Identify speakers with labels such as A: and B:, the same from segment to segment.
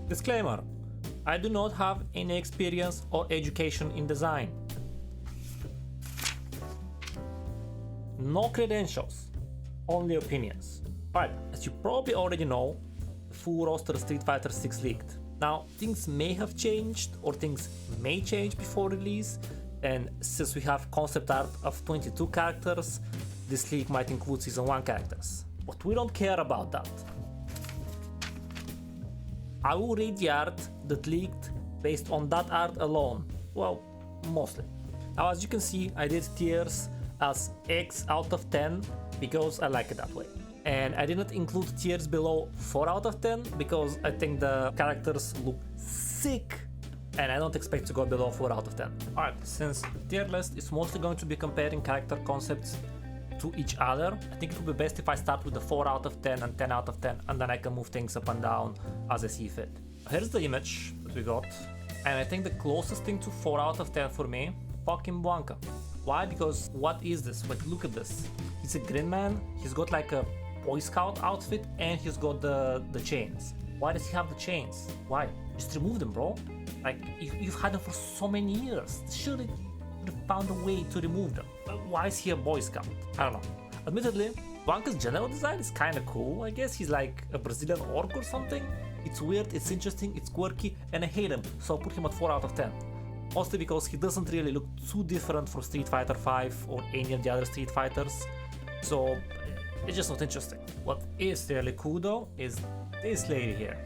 A: Disclaimer: I do not have any experience or education in design. No credentials, only opinions. Alright, as you probably already know, the full roster of Street Fighter 6 leaked. Now, things may have changed or things may change before release, and since we have concept art of 22 characters, this leak might include Season 1 characters. But we don't care about that. I will read the art that leaked based on that art alone. Well, mostly. Now, as you can see, I did tiers as X out of 10 because I like it that way. And I didn't include tiers below 4 out of 10 because I think the characters look sick and I don't expect to go below 4 out of 10. Alright, since tier list is mostly going to be comparing character concepts to each other, I think it would be best if I start with the 4 out of 10 and 10 out of 10 and then I can move things up and down as I see fit. Here's the image that we got, and I think the closest thing to 4 out of 10 for me, fucking Blanka. Why? Because what is this? Wait, look at this. He's a green man, he's got like a Boy Scout outfit and he's got the chains. Why does he have the chains? Why? Just remove them, bro. Like, you've had them for so many years. Surely you would have found a way to remove them. Why is he a Boy Scout? I don't know. Admittedly, Blanka's general design is kinda cool. I guess he's like a Brazilian orc or something. It's weird, it's interesting, it's quirky, and I hate him, so I'll put him at 4 out of 10. Mostly because he doesn't really look too different from Street Fighter 5 or any of the other Street Fighters. So it's just not interesting. What is really cool though is this lady here.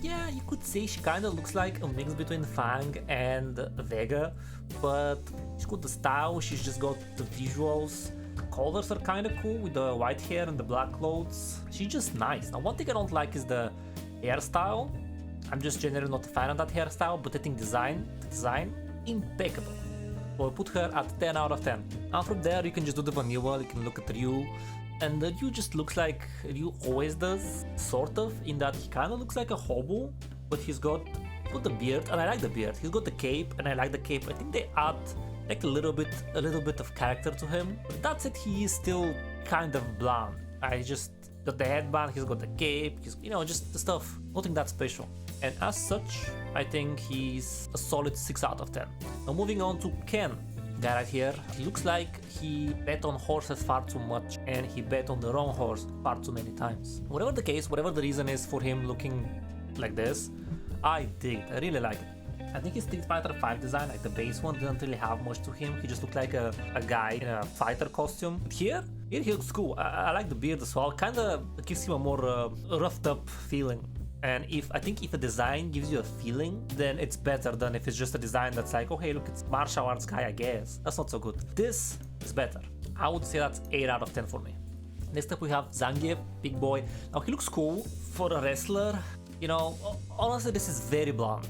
A: Yeah, you could say she kinda looks like a mix between Fang and Vega, but she's got the style, she's just got the visuals. The colors are kinda cool with the white hair and the black clothes. She's just nice. Now, one thing I don't like is the hairstyle. I'm just generally not a fan of that hairstyle, but I think the design, impeccable. So I put her at 10 out of 10. Now from there you can just do the vanilla, you can look at Ryu, and Ryu just looks like Ryu always does, sort of, in that he kinda looks like a hobo, but he's got the beard, and I like the beard. He's got the cape, and I like the cape. I think they add like a little bit of character to him. But that's it, he is still kind of bland. I just got the headband, he's got the cape, he's, you know, just the stuff, nothing that special. And as such, I think he's a solid 6 out of 10. Now moving on to Ken. Guy right here, he looks like he bet on horses far too much and he bet on the wrong horse far too many times. Whatever the case, whatever the reason is for him looking like this, I dig it, I really like it. I think his Street Fighter 5 design, like the base one, didn't really have much to him. He just looked like a guy in a fighter costume. But here he looks cool. I like the beard as well. Kinda gives him a more roughed up feeling. And I think if a design gives you a feeling, then it's better than if it's just a design that's like, oh hey, look, it's martial arts guy, I guess. That's not so good. This is better. I would say that's 8 out of 10 for me. Next up we have Zangief, big boy. Now he looks cool for a wrestler. You know, honestly, this is very bland.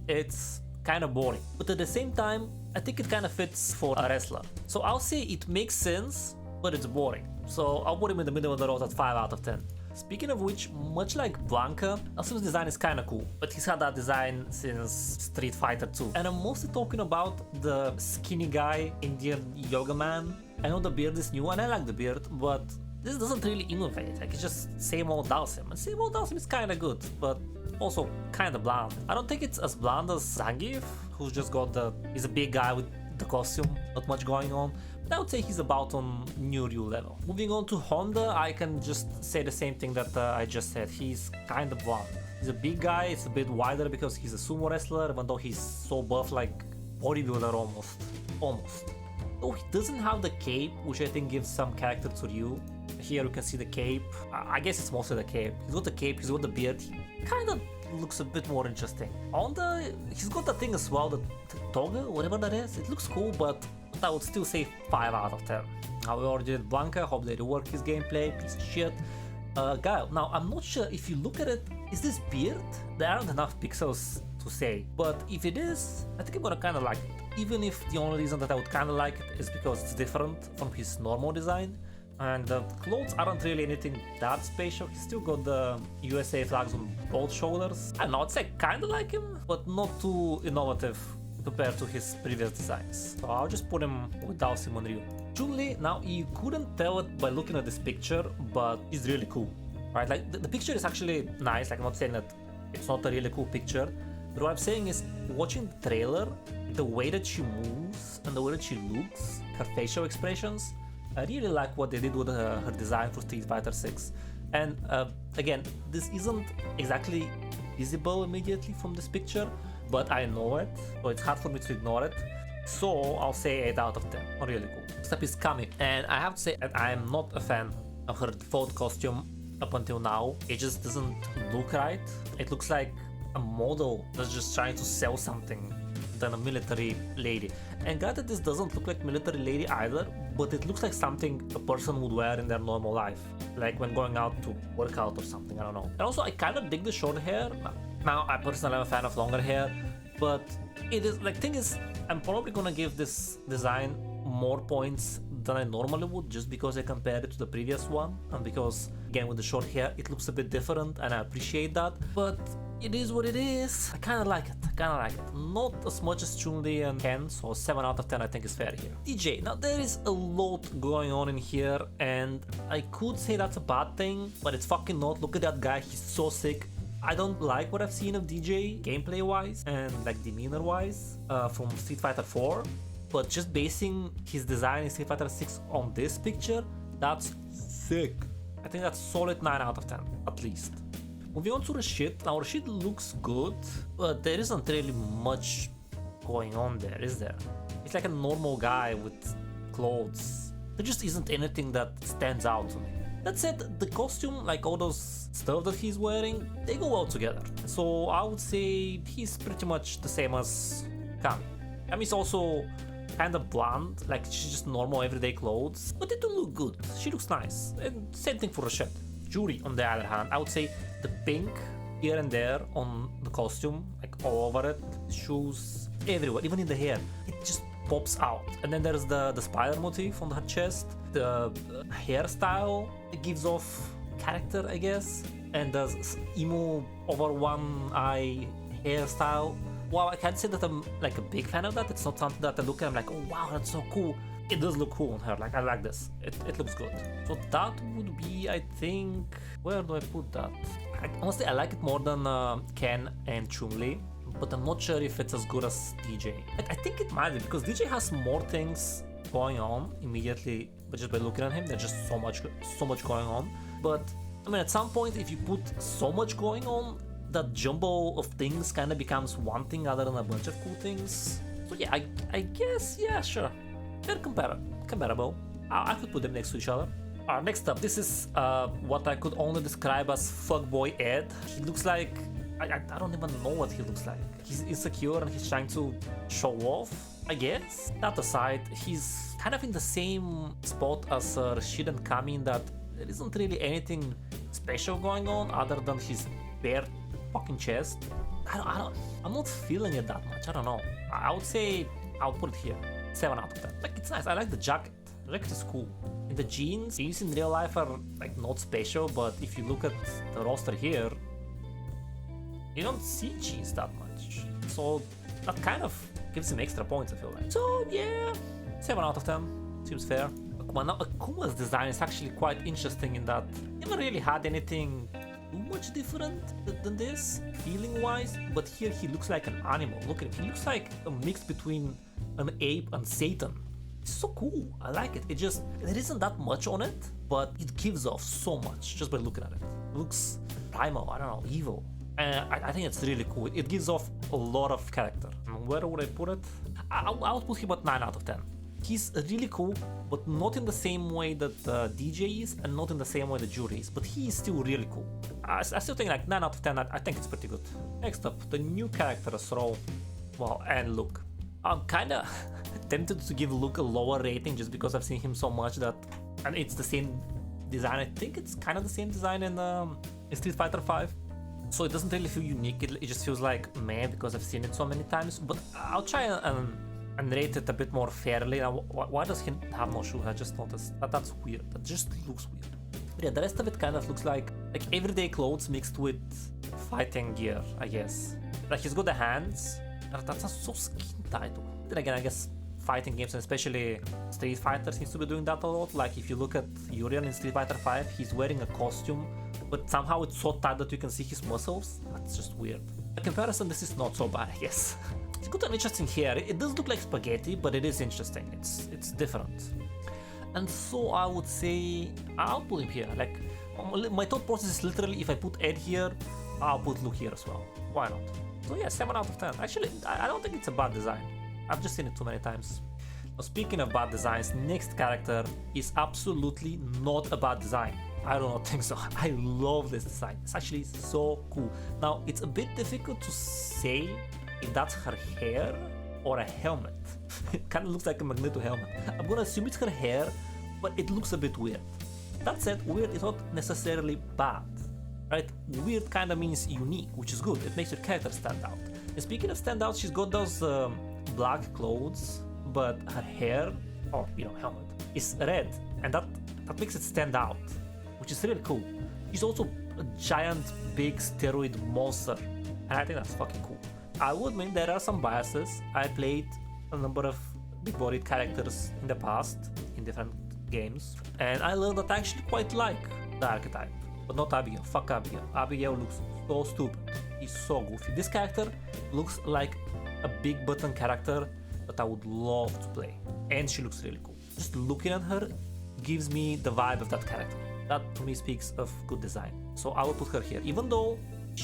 A: It's kind of boring. But at the same time, I think it kind of fits for a wrestler. So I'll say it makes sense, but it's boring. So I'll put him in the middle of the road at 5 out of 10. Speaking of which, much like Blanka, Dhalsim's design is kinda cool, but he's had that design since Street Fighter 2. And I'm mostly talking about the skinny guy, Indian yoga man. I know the beard is new and I like the beard, but this doesn't really innovate, like it's just same old Dhalsim. And same old Dhalsim is kinda good, but also kinda bland. I don't think it's as bland as Zangief, who's just got he's a big guy with the costume, not much going on. I would say he's about on new Ryu level. Moving on to Honda, I can just say the same thing that I just said. He's kind of bland. He's a big guy, it's a bit wider because he's a sumo wrestler, even though he's so buff, like bodybuilder almost. Though he doesn't have the cape, which I think gives some character to Ryu. Here you can see the cape. I guess it's mostly the cape. He's got the cape, he's got the beard. He kind of looks a bit more interesting. Honda, he's got that thing as well, the toga, whatever that is. It looks cool, but I would still say 5 out of 10. Now we already did Blanka, hope they rework his gameplay, piece of shit. Guile, now I'm not sure if you look at it, is this beard? There aren't enough pixels to say, but if it is, I think I'm gonna kinda like it. Even if the only reason that I would kinda like it is because it's different from his normal design. And the clothes aren't really anything that special. He's still got the USA flags on both shoulders. I don't know, I'd say kinda like him, but not too innovative compared to his previous designs. So I'll just put him with Dhalsim on Ryu. Chun Li, now you couldn't tell it by looking at this picture, but he's really cool. right? Like the picture is actually nice. Like I'm not saying that it's not a really cool picture, but what I'm saying is watching the trailer, the way that she moves and the way that she looks, her facial expressions, I really like what they did with her design for Street Fighter 6. And again, this isn't exactly visible immediately from this picture, but I know it, so it's hard for me to ignore it. So I'll say 8 out of 10. Really cool. Next up is Cammy, and I have to say that I am not a fan of her default costume up until now. It just doesn't look right. It looks like a model that's just trying to sell something than a military lady. And granted, this doesn't look like military lady either, but it looks like something a person would wear in their normal life, like when going out to work out or something, I don't know. And also, I kind of dig the short hair. Now, I personally am a fan of longer hair, but it is, like, thing is, I'm probably gonna give this design more points than I normally would, just because I compared it to the previous one, and because, again, with the short hair, it looks a bit different, and I appreciate that, but it is what it is. I kinda like it, Not as much as Chun Li and Ken, so 7 out of 10 I think is fair here. Dee Jay, now there is a lot going on in here, and I could say that's a bad thing, but it's fucking not. Look at that guy, he's so sick. I don't like what I've seen of Dee Jay gameplay wise and like demeanor wise from Street Fighter 4, but just basing his design in Street Fighter 6 on this picture, that's sick. I think that's solid 9 out of 10 at least. Moving on to Rashid. Now Rashid looks good, but there isn't really much going on there, is there? He's like a normal guy with clothes. There just isn't anything that stands out to me. That said, the costume, like all those stuff that he's wearing, they go well together. So I would say he's pretty much the same as Cammy. Cammy's also kind of bland, like she's just normal everyday clothes, but they do look good. She looks nice. And same thing for Rashid. Juri, on the other hand, I would say the pink here and there on the costume, like all over it, shoes, everywhere, even in the hair, it just pops out. And then there's the spider motif on her chest, the hairstyle, it gives off character, I guess, and the emo over one eye hairstyle. Wow, I can't say that I'm like a big fan of that. It's not something that I look at and I'm like, oh wow, that's so cool. It does look cool on her, like I like this. It looks good. So that would be, I think, where do I put that? Honestly, I like it more than Ken and Chun Li, but I'm not sure if it's as good as Dee Jay. I think it might be, because Dee Jay has more things going on immediately, but just by looking at him, there's just so much going on. But I mean, at some point, if you put so much going on, that jumble of things kind of becomes one thing other than a bunch of cool things. So yeah, I guess, yeah, sure. They're comparable. I could put them next to each other. Next up, this is what I could only describe as fuckboy Ed. He looks like, I don't even know what he looks like. He's insecure and he's trying to show off, I guess. That aside, he's kind of in the same spot as Rashid and Cammy in that there isn't really anything special going on other than his bare fucking chest. I'm not feeling it that much. I don't know. I would say I'll put it here. 7 out of 10. Like, it's nice. I like the jacket. The jacket is cool. And the jeans in real life are like not special, but if you look at the roster here, you don't see jeans that much. So that kind of gives him extra points, I feel like. So yeah, 7 out of 10. Seems fair. Akuma. Now Akuma's design is actually quite interesting in that he never really had anything too much different than this, feeling wise, but here he looks like an animal. Look at him. He looks like a mix between an ape and Satan. It's so cool. I like it. There isn't that much on it, but it gives off so much just by looking at it. It looks primal, I don't know, evil. I think it's really cool. It gives off a lot of character. Where would I put it? I would put him at 9 out of 10. He's really cool, but not in the same way that Dee Jay is, and not in the same way that Juri is, but he is still really cool. I still think like 9 out of 10, I think it's pretty good. Next up, the new characters role. Well, and look. I'm kinda tempted to give Luke a lower rating just because I've seen him so much that, and it's the same design. I think it's kind of the same design in Street Fighter 5. So it doesn't really feel unique, it just feels like meh because I've seen it so many times, but I'll try and rate it a bit more fairly. Now, why does he have no shoe? I just noticed that's weird. That just looks weird. But yeah, the rest of it kind of looks like everyday clothes mixed with fighting gear, I guess. Like he's got the hands. That's so skin tight. Then again, I guess fighting games, and especially Street Fighter, seems to be doing that a lot. Like if you look at Yuri in Street Fighter 5, he's wearing a costume but somehow it's so tight that you can see his muscles. That's just weird. By comparison, this is not so bad, I guess. It's got an interesting hair. It does look like spaghetti, but it is interesting. It's different. And so I would say I'll put him here. Like, my thought process is literally, if I put Ed here, I'll put Luke here as well. Why not? So yeah, 7 out of 10. Actually, I don't think it's a bad design. I've just seen it too many times. Now, speaking of bad designs, next character is absolutely not a bad design. I don't think so. I love this design. It's actually so cool. Now, it's a bit difficult to say if that's her hair or a helmet. It kind of looks like a Magneto helmet. I'm gonna assume it's her hair, but it looks a bit weird. That said, weird is not necessarily bad, right? Weird kind of means unique, which is good. It makes your character stand out. And speaking of stand out, she's got those black clothes, but her hair, or helmet, is red, and that makes it stand out, which is really cool. She's also a giant, big steroid monster, and I think that's fucking cool. I would admit there are some biases. I played a number of big-bodied characters in the past in different games, and I learned that I actually quite like the archetype, but not Abigail. Fuck Abigail. Abigail looks so stupid. He's so goofy. This character looks like a big button character that I would love to play, and she looks really cool. Just looking at her gives me the vibe of that character. That to me speaks of good design. So I will put her here, even though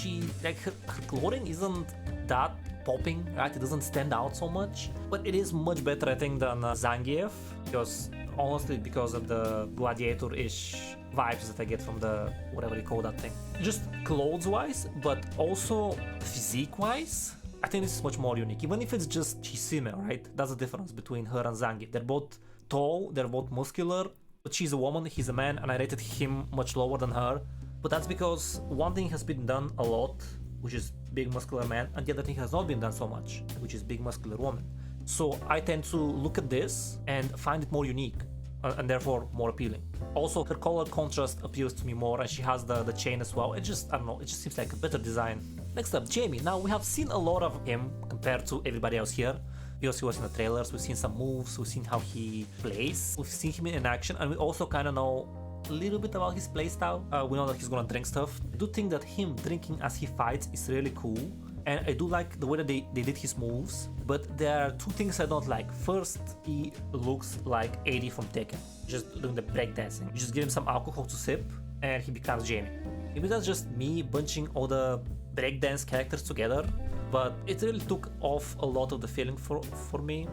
A: her clothing isn't that popping, right? It doesn't stand out so much, but it is much better, I think, than Zangief, because honestly, because of the gladiator-ish vibes that I get from the whatever you call that thing. Just clothes-wise, but also physique-wise, I think this is much more unique. Even if it's just she's female, right? That's the difference between her and Zangief. They're both tall, they're both muscular, but she's a woman, he's a man, and I rated him much lower than her. But that's because one thing has been done a lot, which is big muscular man, and the other thing has not been done so much, which is big muscular woman. So I tend to look at this and find it more unique, and therefore more appealing. Also, her color contrast appeals to me more, and she has the chain as well. I don't know, it just seems like a better design. Next up, Jamie. Now, we have seen a lot of him compared to everybody else here, because he was in the trailers. We've seen some moves, we've seen how he plays, we've seen him in action, and we also kind of know a little bit about his playstyle. We know that he's gonna drink stuff. I do think that him drinking as he fights is really cool, and I do like the way that they did his moves, but there are two things I don't like. First, he looks like 80 from Tekken, just doing the breakdancing. You just give him some alcohol to sip, and he becomes Jamie. Maybe that's just me bunching all the breakdance characters together, but it really took off a lot of the feeling for me.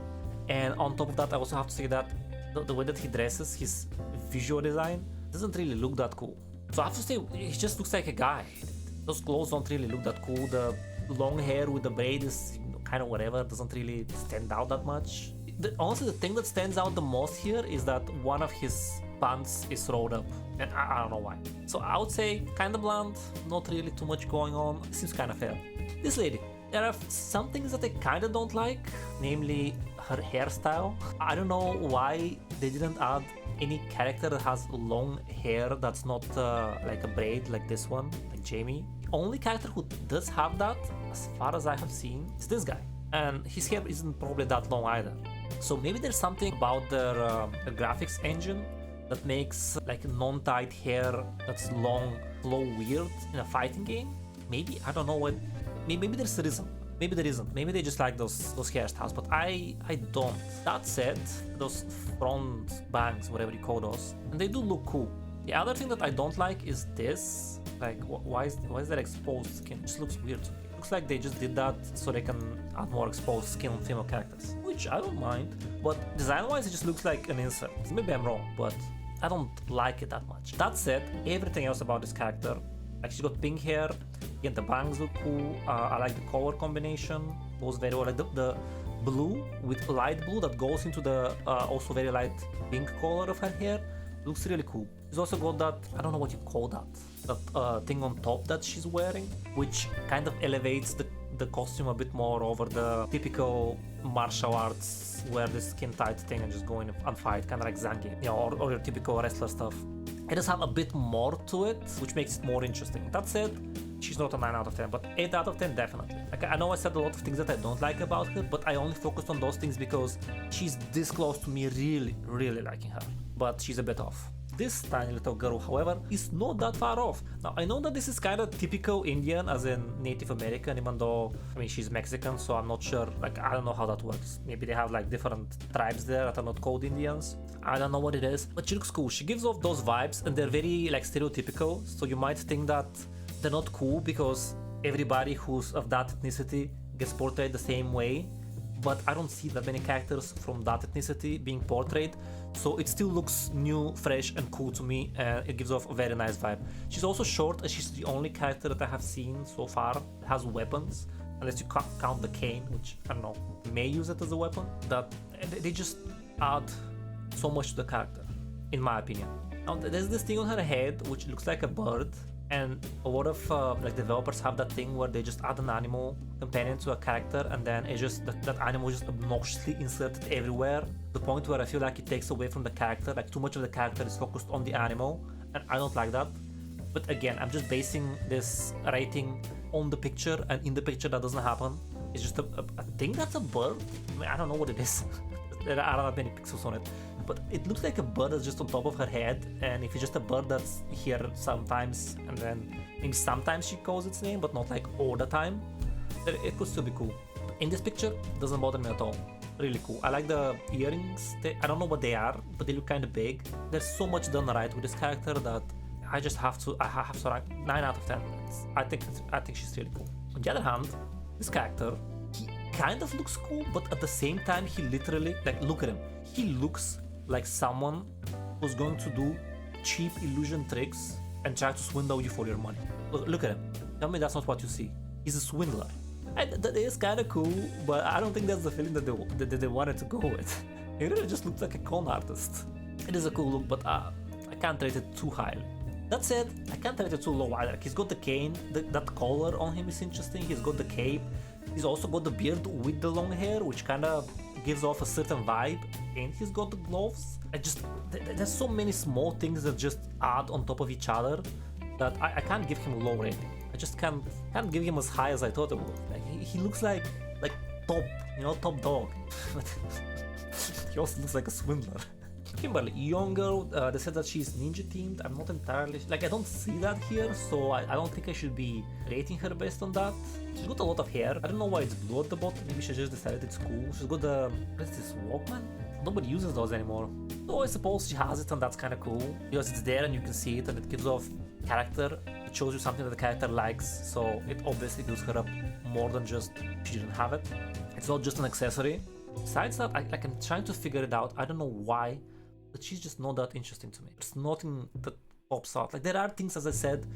A: And on top of that, I also have to say that the way that he dresses, his visual design, doesn't really look that cool. So I have to say, he just looks like a guy. Those clothes don't really look that cool. The long hair with the braid is kind of whatever, doesn't really stand out that much. Honestly, the thing that stands out the most here is that one of his pants is rolled up, and I don't know why. So I would say kind of bland, not really too much going on. It seems kind of fair. This lady, there are some things that I kind of don't like, namely her hairstyle. I don't know why they didn't add any character that has long hair that's not like a braid like this one, like Jamie. The only character who does have that, as far as I have seen, is this guy. And his hair isn't probably that long either. So maybe there's something about their graphics engine that makes like non-tight hair that's long flow weird in a fighting game. Maybe, I don't know what, maybe there's a reason. Maybe there isn't. Maybe they just like those hairstyles, but I don't. That said, those front bangs, whatever you call those, and they do look cool. The other thing that I don't like is this. Like, why is that exposed skin? It just looks weird to me. It looks like they just did that so they can add more exposed skin on female characters, which I don't mind. But design-wise, it just looks like an insert. Maybe I'm wrong, but I don't like it that much. That said, everything else about this character, like she's got pink hair, again the bangs look cool, I like the color combination, goes very well, like the blue with light blue that goes into the also very light pink color of her hair, looks really cool. She's also got that, I don't know what you call that thing on top that she's wearing, which kind of elevates the costume a bit more over the typical martial arts, wear this skin tight thing and just go in and fight, kind of like Zangief, or your typical wrestler stuff. It does have a bit more to it, which makes it more interesting. That said, she's not a 9 out of 10, but 8 out of 10 definitely. Like, I know I said a lot of things that I don't like about her, but I only focused on those things because she's this close to me really liking her. But she's a bit off. this tiny little girl, however, is not that far off. Now, I know that this is kind of typical Indian, as in Native American, even though, I mean, she's Mexican, so I'm not sure, like, I don't know how that works. Maybe they have, like, different tribes there that are not called Indians. I don't know what it is, but she looks cool. She gives off those vibes, and they're very, like, stereotypical, so you might think that they're not cool because everybody who's of that ethnicity gets portrayed the same way, but I don't see that many characters from that ethnicity being portrayed, so it still looks new, fresh, and cool to me, and it gives off a very nice vibe. She's also short, and she's the only character that I have seen so far that has weapons, unless you count the cane, which, I don't know, may use it as a weapon. That they just add so much to the character, in my opinion. Now, there's this thing on her head, which looks like a bird, and a lot of like developers have that thing where they just add an animal companion to a character, and then it just that animal is just obnoxiously inserted everywhere, to the point where I feel like it takes away from the character. Like, too much of the character is focused on the animal, and I don't like that. But again, I'm just basing this rating on the picture, and in the picture that doesn't happen. It's just a thing that's a bird. I mean, I don't know what it is. There are not many pixels on it, but it looks like a bird that's just on top of her head, and if it's just a bird that's here sometimes, and then maybe sometimes she calls its name, but not like all the time, it could still be cool. In this picture, it doesn't bother me at all. Really cool. I like the earrings. I don't know what they are, but they look kind of big. There's so much done right with this character that I have to rank 9 out of 10. I think she's really cool. On the other hand, this character, he kind of looks cool, but at the same time, he literally, like, look at him. He looks like someone who's going to do cheap illusion tricks and try to swindle you for your money. Look at him. Tell me that's not what you see. He's a swindler. And that is kind of cool, but I don't think that's the feeling that they wanted to go with. He really just looks like a con artist. It is a cool look, but I can't rate it too highly. That said, I can't rate it too low either. He's got the cane, that collar on him is interesting. He's got the cape. He's also got the beard with the long hair, which kind of gives off a certain vibe, and he's got the gloves. There's so many small things that just add on top of each other that I can't give him a low rating. I just can't give him as high as I thought it would. Like, he looks like top, top dog. He also looks like a swindler. Kimberly, young girl, they said that she's ninja themed. I'm not entirely, like, I don't see that here, so I don't think I should be rating her based on that. She's got a lot of hair. I don't know why it's blue at the bottom. Maybe she just decided it's cool. She's got the, what is this, Walkman? Nobody uses those anymore. So I suppose she has it, and that's kind of cool, because it's there and you can see it, and it gives off character. It shows you something that the character likes, so it obviously gives her up more than just she didn't have it. It's not just an accessory. Besides that, I'm trying to figure it out. I don't know why, but she's just not that interesting to me. There's nothing that pops out. Like, there are things, as I said.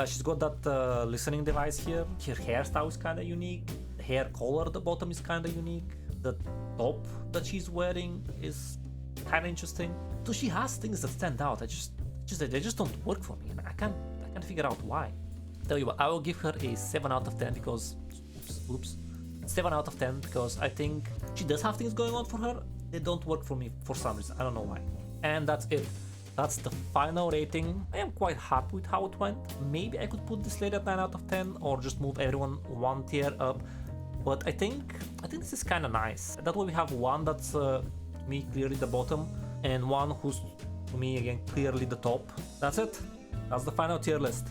A: She's got that listening device here. Her hairstyle is kind of unique. The hair color at the bottom is kind of unique. The top that she's wearing is kind of interesting. So she has things that stand out. They just don't work for me, and I can't figure out why. Tell you what, I will give her a 7 out of 10 because, 7 out of 10 because I think she does have things going on for her. They don't work for me for some reason. I don't know why. And that's it. That's the final rating. I am quite happy with how it went. Maybe I could put this lady at 9 out of 10 or just move everyone one tier up. But I think this is kind of nice. That way we have one that's to me clearly the bottom, and one who's to me again clearly the top. That's it. That's the final tier list.